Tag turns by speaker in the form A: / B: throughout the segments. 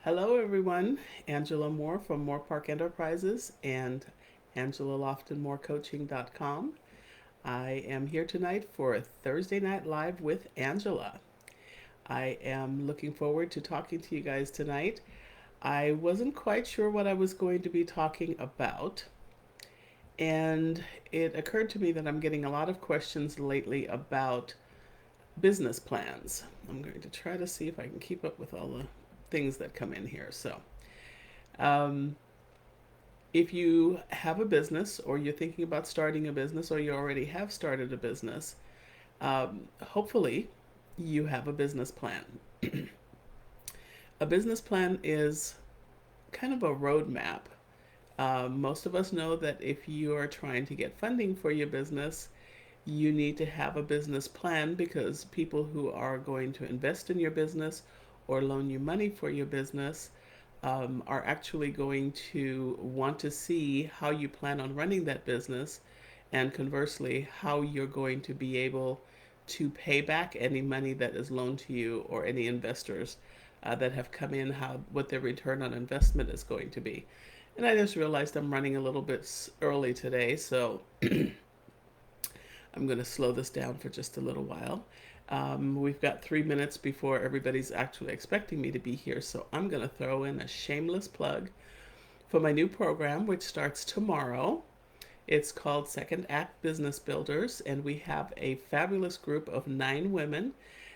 A: Hello, everyone. Angela Moore from Moore Park Enterprises and Angela Lofton MooreCoaching.com. I am here tonight for a Thursday Night Live with Angela. I am looking forward to talking to you guys tonight. I wasn't quite sure what I was going to be talking about, and it occurred to me that I'm getting a lot of questions lately about business plans. I'm going to try to see if I can keep up with all the things that come in here. Um, if you have a business or you're thinking about starting a business or you already have started a business, hopefully you have a business plan. A business plan is kind of a roadmap. Most of us know that if you are trying to get funding for your business, you need to have a business plan because people who are going to invest in your business or loan you money for your business are actually going to want to see how you plan on running that business, and conversely, how you're going to be able to pay back any money that is loaned to you or any investors that have come in, how what their return on investment is going to be. And I just realized I'm running a little bit early today, so I'm going to slow this down for just a little while. We've got 3 minutes before everybody's actually expecting me to be here, so I'm going to throw in a shameless plug for my new program, which starts tomorrow. It's called Second Act Business Builders, and we have a fabulous group of 9 women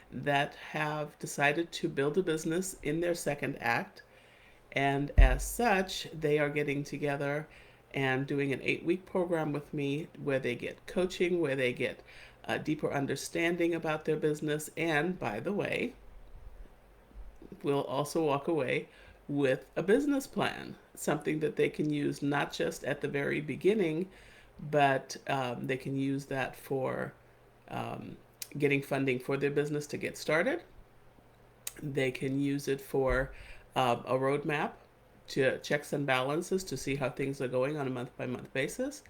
A: that have decided to build a business in their second act. And as such, they are getting together and doing an 8 week program with me where they get coaching, where they get a deeper understanding about their business. And by the way, we'll also walk away with a business plan, something that they can use not just at the very beginning, but they can use that for getting funding for their business to get started. They can use it for a roadmap to checks and balances to see how things are going on a month by month basis.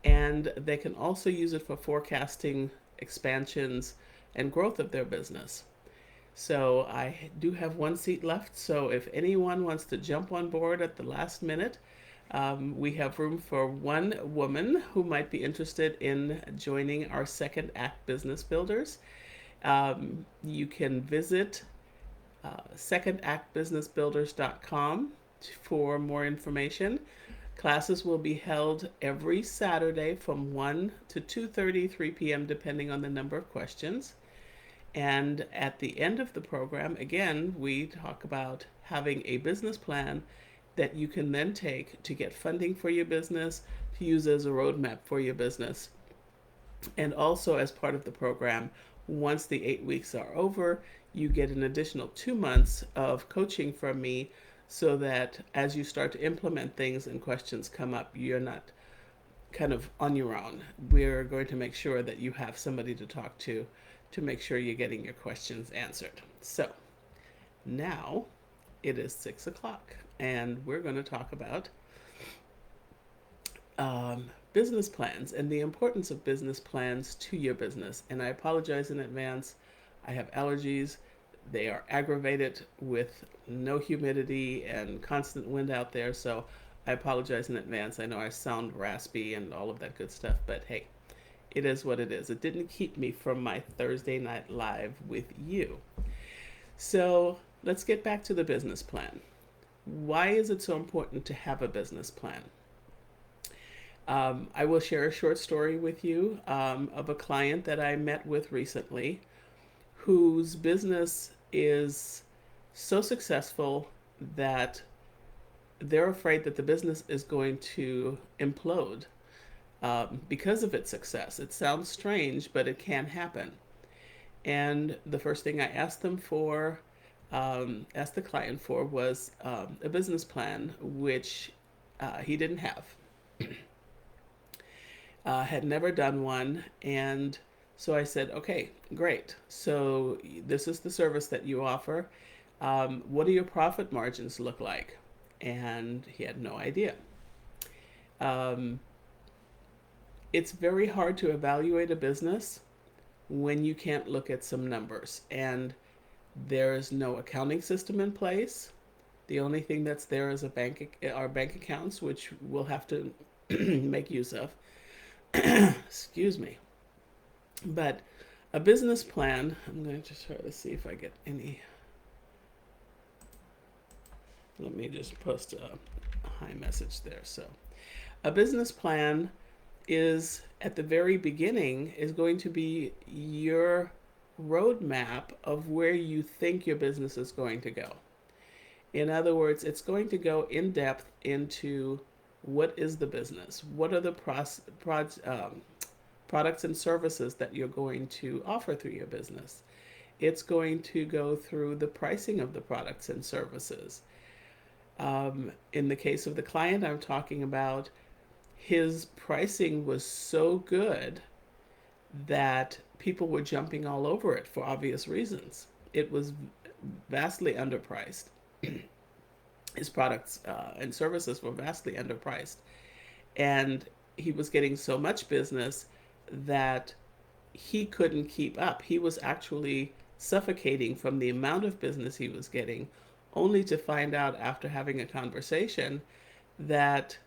A: And they can also use it for forecasting expansions and growth of their business. So I do have one seat left. So if anyone wants to jump on board at the last minute, we have room for one woman who might be interested in joining our second act business builders. You can visit secondactbusinessbuilders.com for more information. Classes will be held every Saturday from 1 to 2:30, 3 p.m., depending on the number of questions. And at the end of the program, again, we talk about having a business plan that you can then take to get funding for your business, to use as a roadmap for your business. And also, as part of the program, once the 8 weeks are over, you get an additional 2 months of coaching from me so that as you start to implement things and questions come up, you're not kind of on your own. We're going to make sure that you have somebody to talk to make sure you're getting your questions answered. So now it is 6 o'clock, and we're going to talk about business plans and the importance of business plans to your business. And I apologize in advance. I have allergies. They are aggravated with no humidity and constant wind out there. So I apologize in advance. I know I sound raspy and all of that good stuff, but hey, it is what it is. It didn't keep me from my Thursday night live with you. So let's get back to the business plan. Why is it so important to have a business plan? I will share a short story with you of a client that I met with recently whose business is so successful that they're afraid that the business is going to implode because of its success. It sounds strange, but it can happen. And the first thing I asked them for, asked the client for, was a business plan, which he didn't have. Had never done one. And so I said, okay, great. So this is the service that you offer. What do your profit margins look like? And he had no idea. It's very hard to evaluate a business when you can't look at some numbers. And there is no accounting system in place. The only thing that's there is our bank accounts, which we'll have to make use of. Excuse me. But a business plan, I'm going to try to see if I get any. Let me just post a hi message there. So, a business plan is at the very beginning is going to be your roadmap of where you think your business is going to go. In other words, it's going to go in depth into what is the business, what are the products and services that you're going to offer through your business. It's going to go through the pricing of the products and services. In the case of the client I'm talking about, his pricing was so good that people were jumping all over it for obvious reasons. It was vastly underpriced. His products and services were vastly underpriced. And he was getting so much business that he couldn't keep up. He was actually suffocating from the amount of business he was getting, only to find out after having a conversation that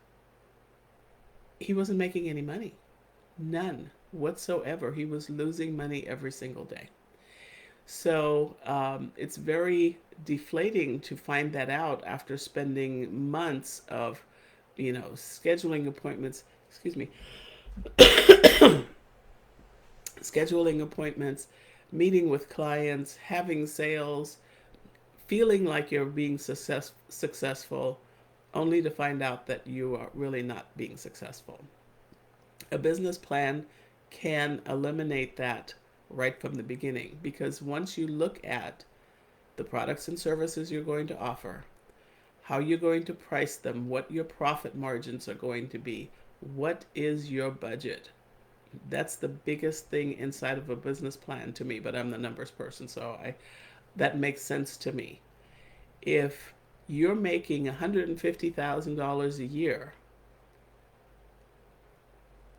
A: he wasn't making any money. None whatsoever. He was losing money every single day. So it's very deflating to find that out after spending months of, scheduling appointments. Excuse me. Scheduling appointments, meeting with clients, having sales, feeling like you're being successful, only to find out that you are really not being successful. A business plan can eliminate that right from the beginning, because once you look at the products and services you're going to offer, how you're going to price them, what your profit margins are going to be, what is your budget. That's the biggest thing inside of a business plan to me, but I'm the numbers person, so that makes sense to me. If you're making $150,000 a year,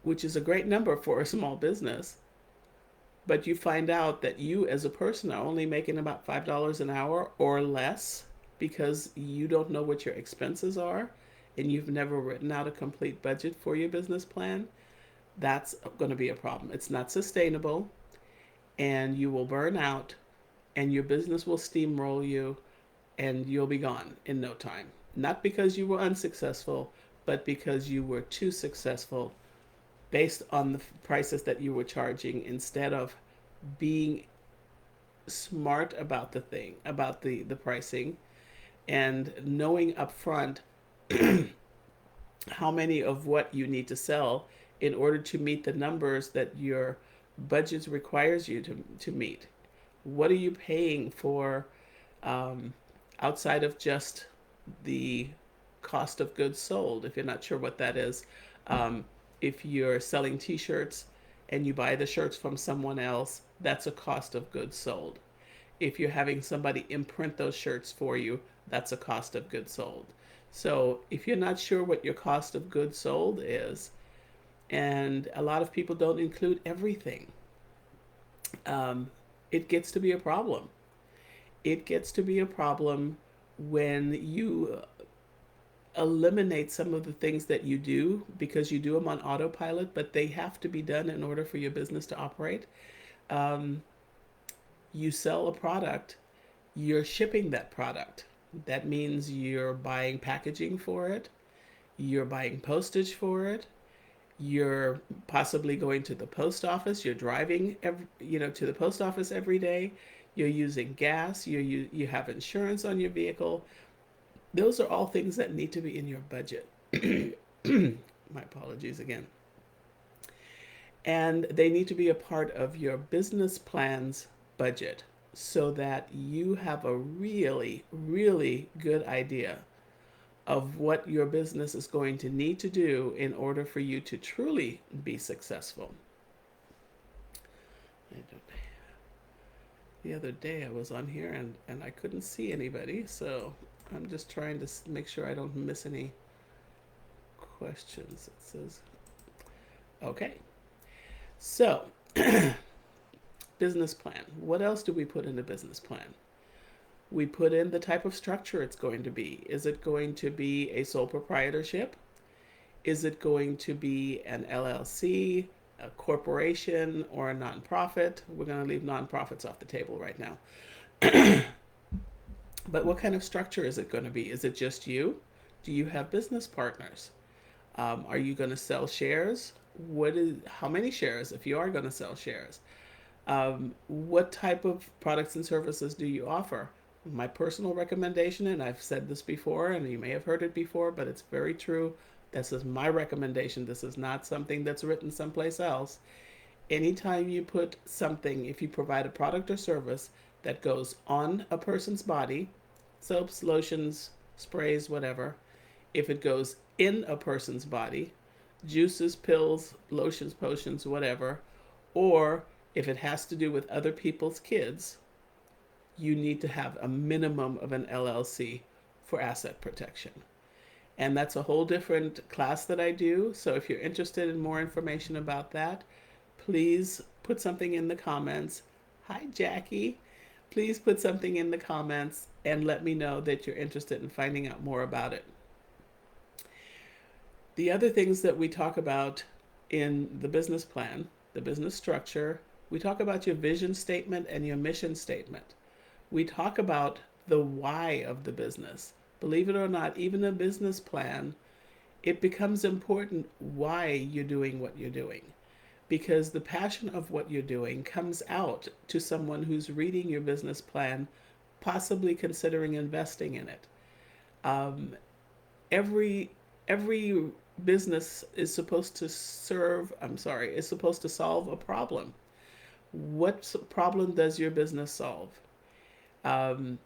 A: which is a great number for a small business, but you find out that you as a person are only making about $5 an hour or less because you don't know what your expenses are and you've never written out a complete budget for your business plan, that's going to be a problem. It's not sustainable, and you will burn out, and your business will steamroll you, and you'll be gone in no time. Not because you were unsuccessful, but because you were too successful based on the prices that you were charging, instead of being smart about the pricing, and knowing upfront how many of what you need to sell in order to meet the numbers that your budget requires you to meet. What are you paying for outside of just the cost of goods sold? If you're not sure what that is, if you're selling t-shirts and you buy the shirts from someone else, that's a cost of goods sold. If you're having somebody imprint those shirts for you, that's a cost of goods sold. So if you're not sure what your cost of goods sold is, and a lot of people don't include everything, it gets to be a problem. It gets to be a problem when you eliminate some of the things that you do because you do them on autopilot, but they have to be done in order for your business to operate. You sell a product, you're shipping that product. That means you're buying packaging for it, you're buying postage for it, you're possibly going to the post office, you're driving to the post office every day, you're using gas, you have insurance on your vehicle. Those are all things that need to be in your budget. My apologies again. And they need to be a part of your business plan's budget so that you have a really, really good idea of what your business is going to need to do in order for you to truly be successful. The other day I was on here and I couldn't see anybody, so I'm just trying to make sure I don't miss any questions. It says, okay. So, business plan. What else do we put in a business plan? We put in the type of structure it's going to be. Is it going to be a sole proprietorship? Is it going to be an LLC, a corporation, or a nonprofit? We're going to leave nonprofits off the table right now. But what kind of structure is it going to be? Is it just you? Do you have business partners? Are you going to sell shares? How many shares if you are going to sell shares? What type of products and services do you offer? My personal recommendation, and I've said this before, and you may have heard it before, but it's very true. This is my recommendation. This is not something that's written someplace else. Anytime you put something, if you provide a product or service that goes on a person's body, soaps, lotions, sprays, whatever, if it goes in a person's body, juices, pills, lotions, potions, whatever, or if it has to do with other people's kids, you need to have a minimum of an LLC for asset protection. And that's a whole different class that I do. So if you're interested in more information about that, please put something in the comments. Hi, Jackie. Please put something in the comments and let me know that you're interested in finding out more about it. The other things that we talk about in the business plan, the business structure, we talk about your vision statement and your mission statement. We talk about the why of the business. Believe it or not, even a business plan, it becomes important why you're doing what you're doing. Because the passion of what you're doing comes out to someone who's reading your business plan, possibly considering investing in it. Um, every business is supposed to is supposed to solve a problem. What problem does your business solve? Um,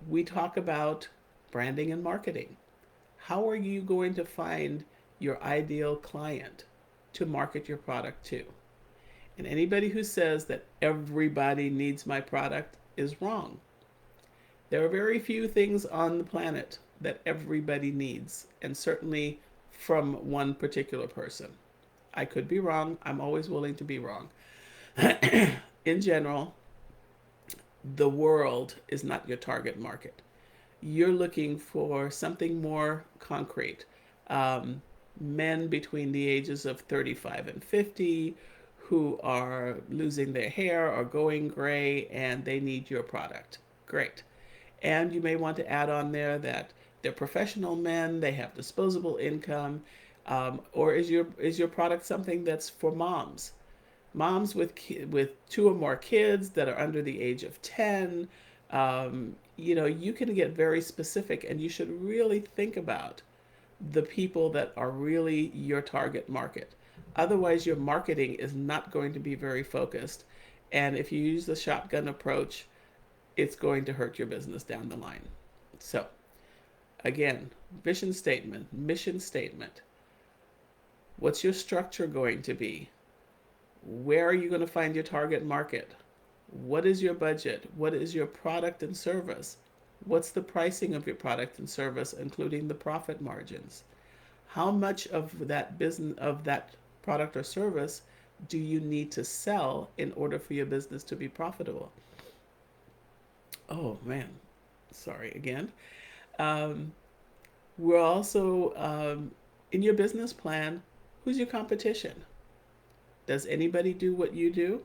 A: we talk about branding and marketing. How are you going to find your ideal client to market your product to? And anybody who says that everybody needs my product is wrong. There are very few things on the planet that everybody needs, and certainly from one particular person. I could be wrong. I'm always willing to be wrong. In general, the world is not your target market. You're looking for something more concrete. Men between the ages of 35 and 50 who are losing their hair or going gray and they need your product. Great. And you may want to add on there that they're professional men, they have disposable income, or is your product something that's for moms? Moms with two or more kids that are under the age of 10. You can get very specific, and you should really think about the people that are really your target market. Otherwise, your marketing is not going to be very focused. And if you use the shotgun approach, it's going to hurt your business down the line. So, again, vision statement, mission statement. What's your structure going to be? Where are you going to find your target market? What is your budget? What is your product and service? What's the pricing of your product and service, including the profit margins? How much of that business, of that product or service, do you need to sell in order for your business to be profitable? Oh man, sorry again. Um, we're also in your business plan. Who's your competition? Does anybody do what you do?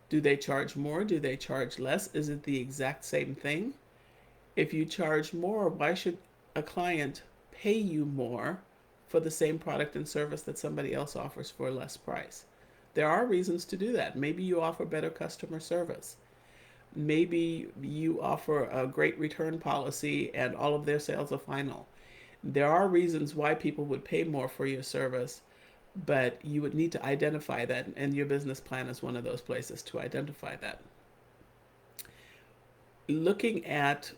A: Do they charge more? Do they charge less? Is it the exact same thing? If you charge more, why should a client pay you more for the same product and service that somebody else offers for a less price? There are reasons to do that. Maybe you offer better customer service. Maybe you offer a great return policy and all of their sales are final. There are reasons why people would pay more for your service, but you would need to identify that, and your business plan is one of those places to identify that. Looking at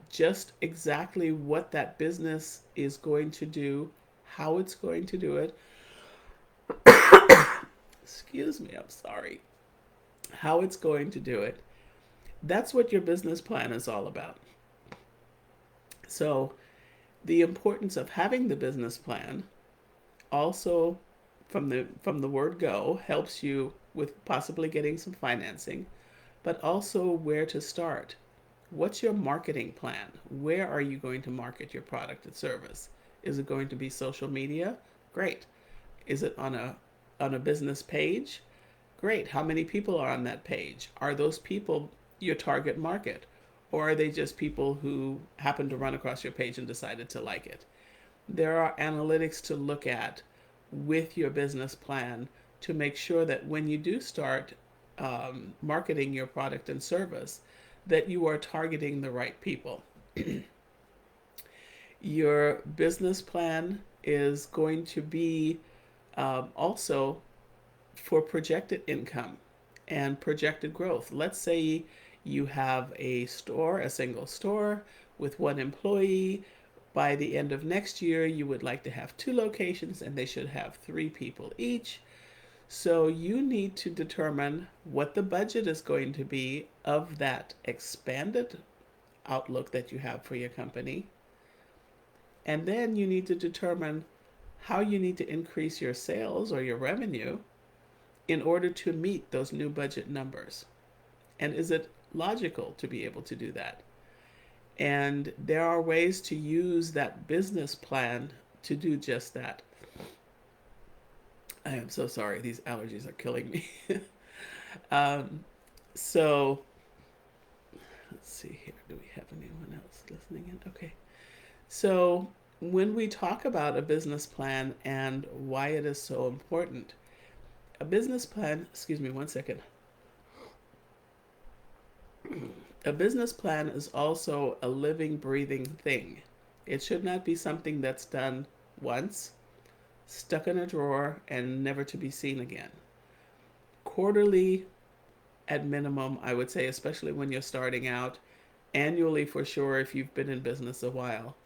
A: just exactly what that business is going to do, how it's going to do it. Excuse me, I'm sorry. How it's going to do it. That's what your business plan is all about. So, the importance of having the business plan also from the word go helps you with possibly getting some financing, but also where to start. what's your marketing plan? Where are you going to market your product and service? Is it going to be social media? Great. Is it on a business page? Great. How many people are on that page? Are those people your target market? Or are they just people who happened to run across your page and decided to like it? There are analytics to look at with your business plan to make sure that when you do start marketing your product and service, that you are targeting the right people. Your business plan is going to be also for projected income and projected growth. Let's say you have a store, a single store with one employee. By the end of next year, you would like to have 2 locations and they should have 3 people each. So you need to determine what the budget is going to be of that expanded outlook that you have for your company. And then you need to determine how you need to increase your sales or your revenue in order to meet those new budget numbers. And is it logical to be able to do that? And there are ways to use that business plan to do just that. I am so sorry, these allergies are killing me. um, so, let's see here. Do we have anyone else listening in? Okay. So, when we talk about a business plan and why it is so important, a business plan, excuse me one second. A business plan is also a living, breathing thing. It should not be something that's done once, stuck in a drawer, and never to be seen again. Quarterly, at minimum, I would say, especially when you're starting out, annually for sure if you've been in business a while.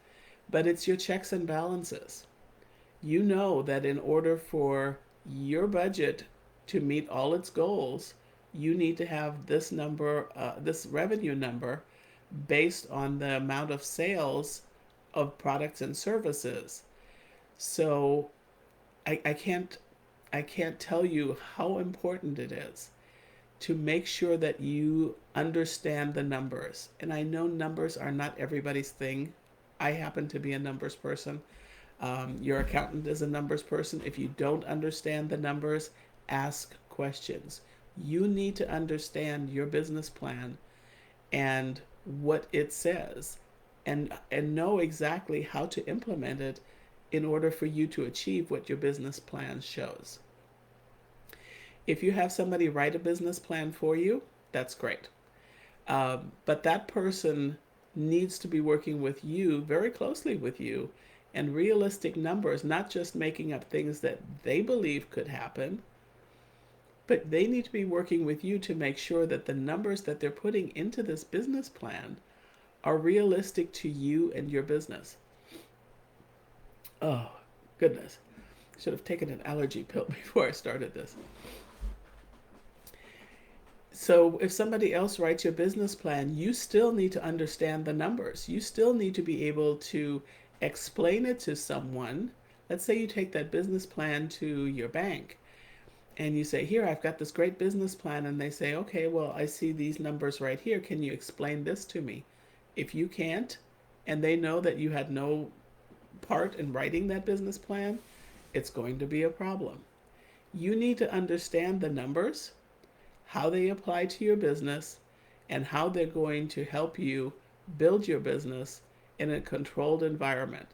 A: But it's your checks and balances. You know that in order for your budget to meet all its goals, you need to have this number, this revenue number, based on the amount of sales of products and services. So I can't tell you how important it is to make sure that you understand the numbers. And I know numbers are not everybody's thing. I happen to be a numbers person. Your accountant is a numbers person. If you don't understand the numbers, ask questions. You need to understand your business plan and what it says, and know exactly how to implement it in order for you to achieve what your business plan shows. If you have somebody write a business plan for you, that's great. But that person needs to be working with you, very closely with you, and realistic numbers, not just making up things that they believe could happen, but they need to be working with you to make sure that the numbers that they're putting into this business plan are realistic to you and your business. Oh, goodness. Should have taken an allergy pill before I started this. So if somebody else writes your business plan, you still need to understand the numbers. You still need to be able to explain it to someone. Let's say you take that business plan to your bank and you say, here, I've got this great business plan. And they say, okay, well, I see these numbers right here. Can you explain this to me? If you can't, and they know that you had no part in writing that business plan, it's going to be a problem. You need to understand the numbers, how they apply to your business, and how they're going to help you build your business in a controlled environment.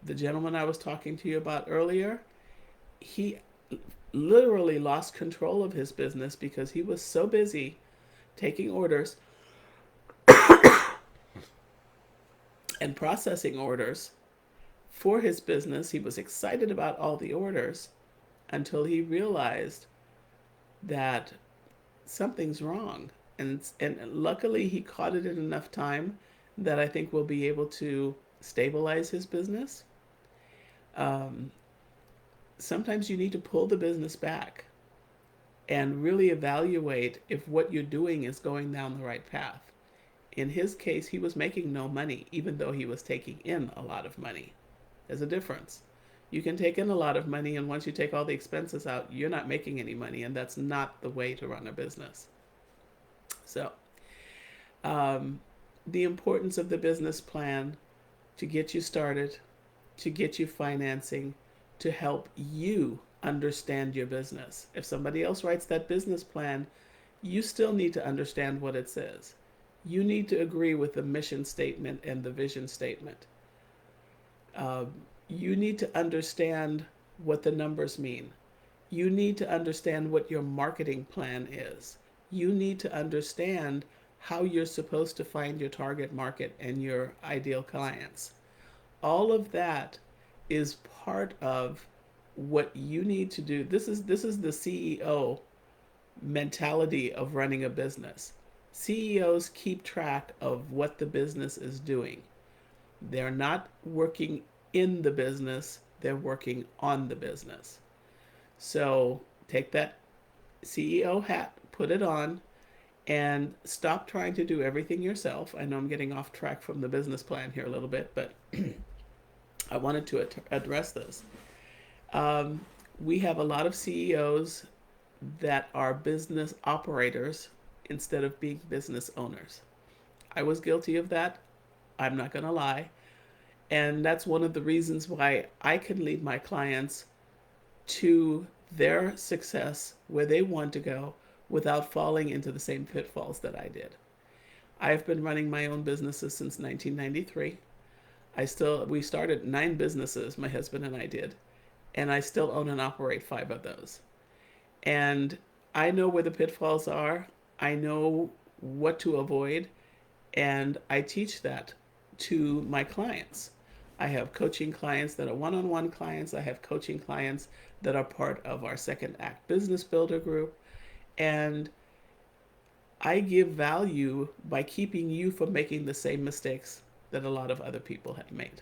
A: The gentleman I was talking to you about earlier, he literally lost control of his business because he was so busy taking orders and processing orders for his business. He was excited about all the orders until he realized that something's wrong. And luckily he caught it in enough time that I think we'll be able to stabilize his business. Sometimes you need to pull the business back and really evaluate if what you're doing is going down the right path. In his case, he was making no money, even though he was taking in a lot of money. There's a difference. You can take in a lot of money, and once you take all the expenses out, you're not making any money, and that's not the way to run a business. So, the importance of the business plan to get you started, to get you financing, to help you understand your business. If somebody else writes that business plan, you still need to understand what it says. You need to agree with the mission statement and the vision statement. Uh, you need to understand what the numbers mean. You need to understand what your marketing plan is. You need to understand how you're supposed to find your target market and your ideal clients. All of that is part of what you need to do. This is the CEO mentality of running a business. CEOs keep track of what the business is doing. They're not working in the business, they're working on the business. So take that CEO hat, put it on, and stop trying to do everything yourself. I know I'm getting off track from the business plan here a little bit, but I wanted to address this. Um, we have a lot of CEOs that are business operators instead of being business owners. I was guilty of that. I'm not going to lie. And that's one of the reasons why I can lead my clients to their success where they want to go without falling into the same pitfalls that I did. I've been running my own businesses since 1993. We started 9 businesses, my husband and I did, and I still own and operate 5 of those. And I know where the pitfalls are. I know what to avoid, and I teach that to my clients. I have coaching clients that are one-on-one clients. I have coaching clients that are part of our Second Act Business Builder group. And I give value by keeping you from making the same mistakes that a lot of other people have made.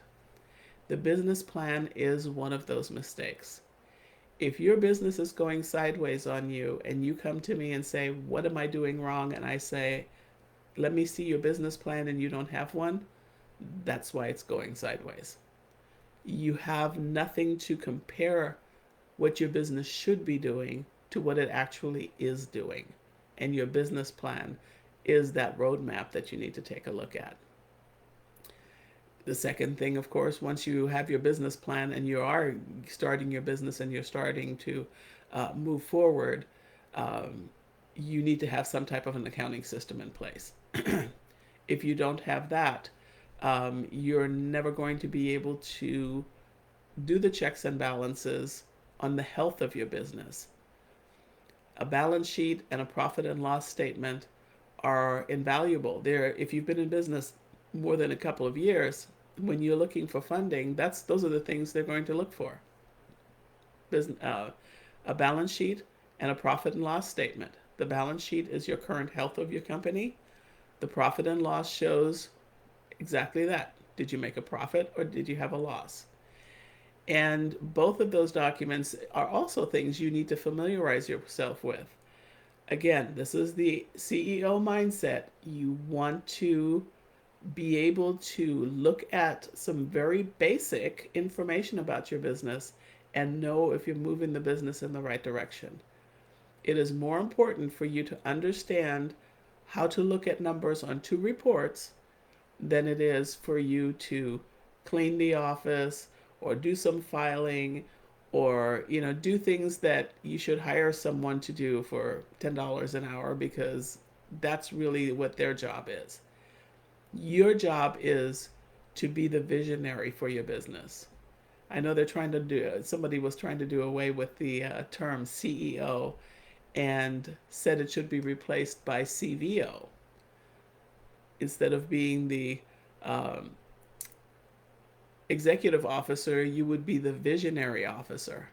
A: The business plan is one of those mistakes. If your business is going sideways on you and you come to me and say, "What am I doing wrong?" and I say, "Let me see your business plan," and you don't have one, that's why it's going sideways. You have nothing to compare what your business should be doing to what it actually is doing. And your business plan is that roadmap that you need to take a look at. The second thing, of course, once you have your business plan and you are starting your business and you're starting to move forward, you need to have some type of an accounting system in place. If you don't have that, you're never going to be able to do the checks and balances on the health of your business. A balance sheet and a profit and loss statement are invaluable. If you've been in business more than a couple of years, when you're looking for funding, those are the things they're going to look for. A balance sheet and a profit and loss statement. The balance sheet is your current health of your company. The profit and loss shows exactly that. Did you make a profit or did you have a loss? And both of those documents are also things you need to familiarize yourself with. Again, this is the CEO mindset. You want to be able to look at some very basic information about your business and know if you're moving the business in the right direction. It is more important for you to understand how to look at numbers on 2 reports than it is for you to clean the office or do some filing or do things that you should hire someone to do for $10 an hour, because that's really what their job is. Your job is to be the visionary for your business. I know somebody was trying to do away with the term CEO and said it should be replaced by CVO. Instead of being the executive officer, you would be the visionary officer,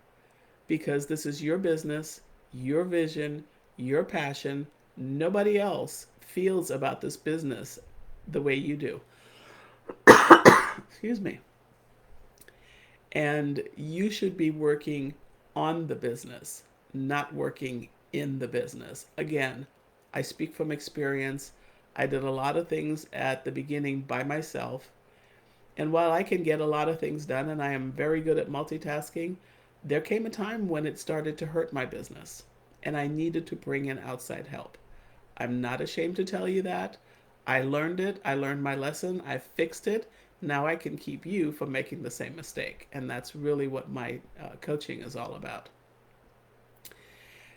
A: because this is your business, your vision, your passion. Nobody else feels about this business the way you do. Excuse me. And you should be working on the business, not working in the business. Again, I speak from experience. I did a lot of things at the beginning by myself. And while I can get a lot of things done and I am very good at multitasking, there came a time when it started to hurt my business and I needed to bring in outside help. I'm not ashamed to tell you that. I learned it. I learned my lesson. I fixed it. Now I can keep you from making the same mistake. And that's really what my coaching is all about.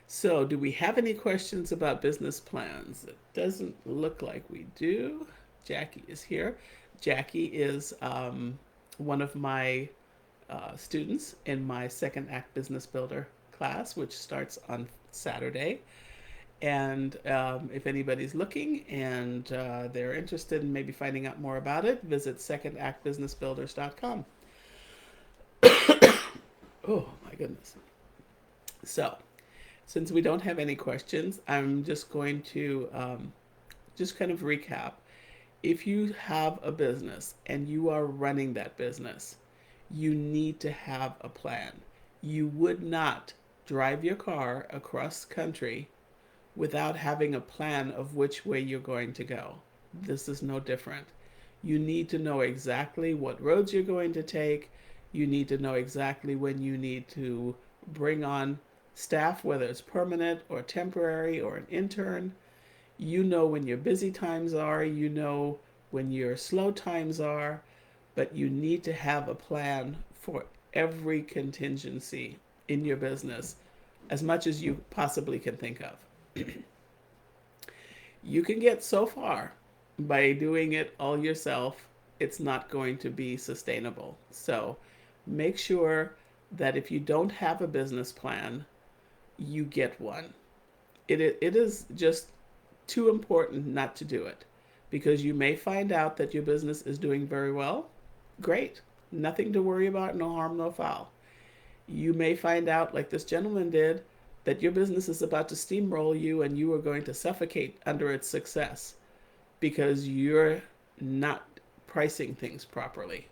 A: So, do we have any questions about business plans? It doesn't look like we do. Jackie is here. Jackie is one of my students in my second act business builder class, which starts on Saturday. And if anybody's looking and they're interested in maybe finding out more about it, visit secondactbusinessbuilders.com. Oh my goodness. So, since we don't have any questions, I'm just going to just kind of recap. If you have a business and you are running that business, you need to have a plan. You would not drive your car across country without having a plan of which way you're going to go. This is no different. You need to know exactly what roads you're going to take. You need to know exactly when you need to bring on staff, whether it's permanent or temporary or an intern. You know when your busy times are, you know when your slow times are, but you need to have a plan for every contingency in your business as much as you possibly can think of. You can get so far by doing it all yourself, it's not going to be sustainable. So make sure that if you don't have a business plan, you get one. It is just too important not to do it, because you may find out that your business is doing very well. Great. Nothing to worry about, no harm, no foul. You may find out, like this gentleman did, that your business is about to steamroll you and you are going to suffocate under its success because you're not pricing things properly.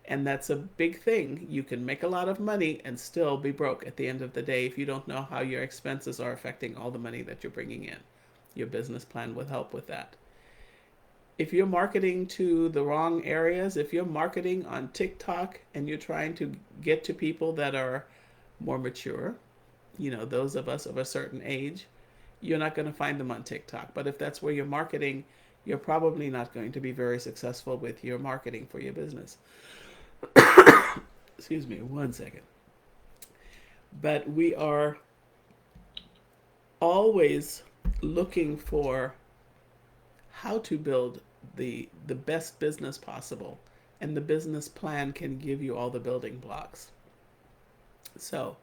A: And that's a big thing. You can make a lot of money and still be broke at the end of the day if you don't know how your expenses are affecting all the money that you're bringing in. Your business plan will help with that. If you're marketing to the wrong areas, if you're marketing on TikTok and you're trying to get to people that are more mature, those of us of a certain age, you're not going to find them on TikTok. But if that's where you're marketing, you're probably not going to be very successful with your marketing for your business. Excuse me, one second. But we are always looking for how to build the best business possible, and the business plan can give you all the building blocks. So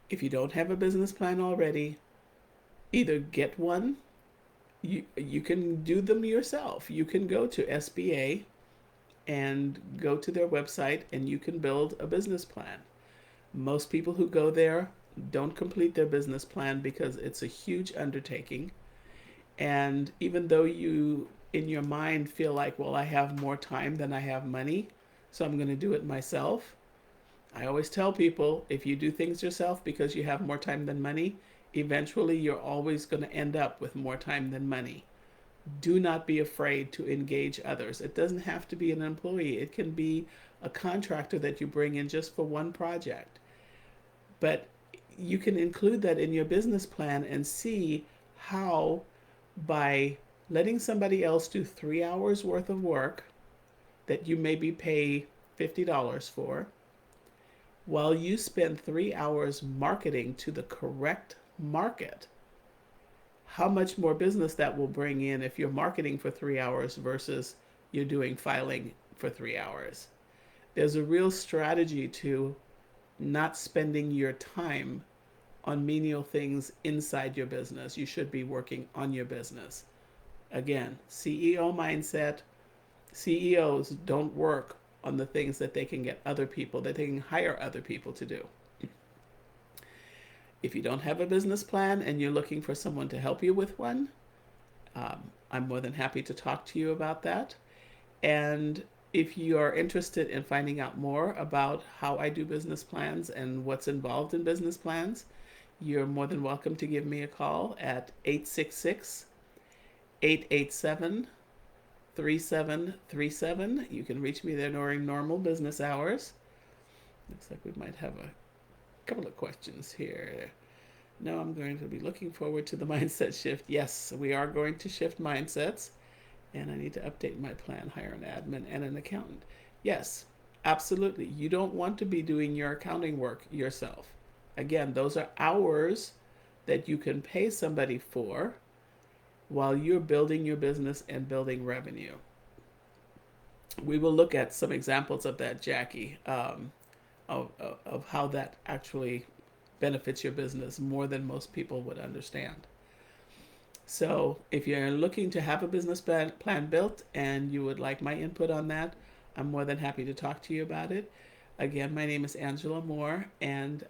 A: if you don't have a business plan already, either get one. You can do them yourself. You can go to SBA and go to their website and you can build a business plan. Most people who go there don't complete their business plan because it's a huge undertaking. And even though you, in your mind, feel like, well, I have more time than I have money, so I'm going to do it myself. I always tell people, if you do things yourself because you have more time than money, eventually you're always going to end up with more time than money. Do not be afraid to engage others. It doesn't have to be an employee. It can be a contractor that you bring in just for one project. But you can include that in your business plan and see how, by letting somebody else do 3 hours worth of work that you maybe pay $50 for, while you spend 3 hours marketing to the correct market, how much more business that will bring in if you're marketing for 3 hours versus you're doing filing for 3 hours. There's a real strategy to not spending your time on menial things inside your business. You should be working on your business. Again, CEO mindset. CEOs don't work on the things that they can get other people, that they can hire other people to do. If you don't have a business plan and you're looking for someone to help you with one, I'm more than happy to talk to you about that. And if you are interested in finding out more about how I do business plans and what's involved in business plans, you're more than welcome to give me a call at 866-887-3737. You can reach me there during normal business hours. Looks like we might have a couple of questions here. No, I'm going to be looking forward to the mindset shift. Yes, we are going to shift mindsets. And I need to update my plan, hire an admin and an accountant. Yes, absolutely. You don't want to be doing your accounting work yourself. Again, those are hours that you can pay somebody for while you're building your business and building revenue. We will look at some examples of that, Jackie, of how that actually benefits your business more than most people would understand. So, if you're looking to have a business plan built and you would like my input on that, I'm more than happy to talk to you about it. Again, my name is Angela Moore, and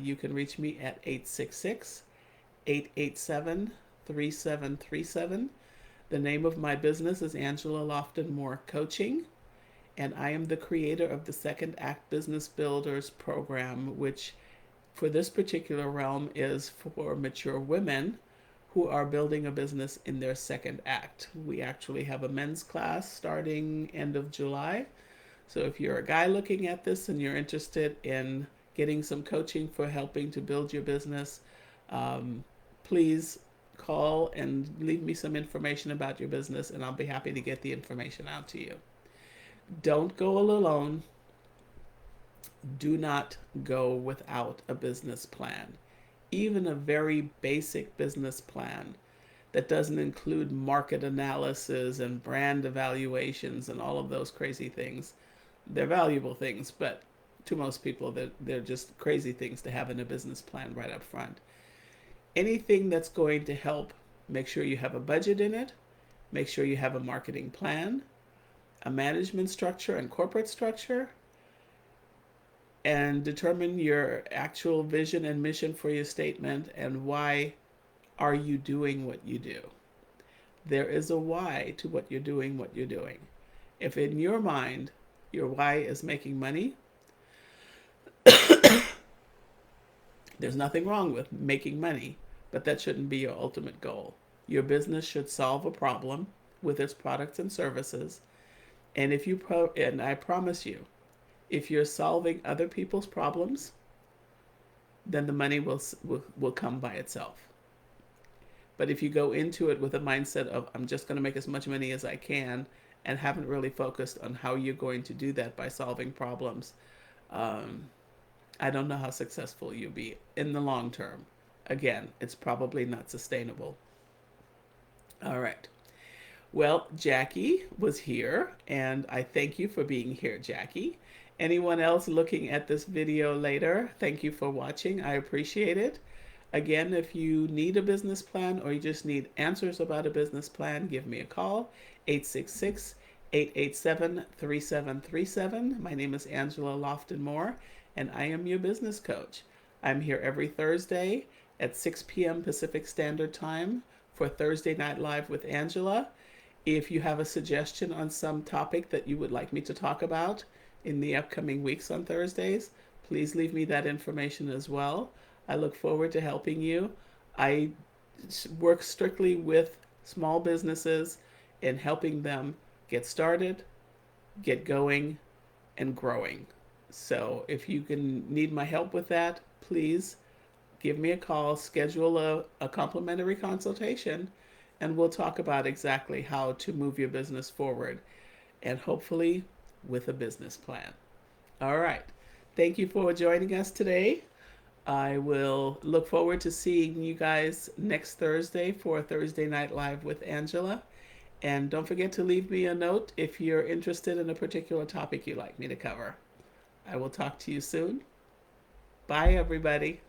A: you can reach me at 866 887 3737. The name of my business is Angela Lofton Moore Coaching, and I am the creator of the Second Act Business Builders program, which for this particular realm is for mature women who are building a business in their second act. We actually have a men's class starting end of July. So if you're a guy looking at this and you're interested in getting some coaching for helping to build your business, please call and leave me some information about your business, and I'll be happy to get the information out to you. Don't go alone. Do not go without a business plan. Even a very basic business plan that doesn't include market analysis and brand evaluations and all of those crazy things. They're valuable things, but to most people, they're just crazy things to have in a business plan right up front. Anything that's going to help, make sure you have a budget in it, make sure you have a marketing plan, a management structure and corporate structure, and determine your actual vision and mission for your statement and why are you doing what you do. There is a why to what you're doing, what you're doing. If in your mind your why is making money, there's nothing wrong with making money, but that shouldn't be your ultimate goal. Your business should solve a problem with its products and services. And and I promise you, if you're solving other people's problems, then the money will come by itself. But if you go into it with a mindset of, I'm just going to make as much money as I can, and haven't really focused on how you're going to do that by solving problems, I don't know how successful you'll be in the long term. Again, it's probably not sustainable. All right. Well, Jackie was here, and I thank you for being here, Jackie. Anyone else looking at this video later, thank you for watching. I appreciate it. Again, if you need a business plan or you just need answers about a business plan, give me a call, 866 887 3737. My name is Angela Lofton Moore, and I am your business coach. I'm here every Thursday at 6 p.m. Pacific Standard Time for Thursday Night Live with Angela. If you have a suggestion on some topic that you would like me to talk about in the upcoming weeks on Thursdays, please leave me that information as well. I look forward to helping you. I work strictly with small businesses and helping them get started, get going, and growing. So if you can need my help with that, please give me a call, schedule a complimentary consultation, and we'll talk about exactly how to move your business forward, and hopefully with a business plan. All right. Thank you for joining us today. I will look forward to seeing you guys next Thursday for Thursday Night Live with Angela. And don't forget to leave me a note if you're interested in a particular topic you'd like me to cover. I will talk to you soon. Bye, everybody.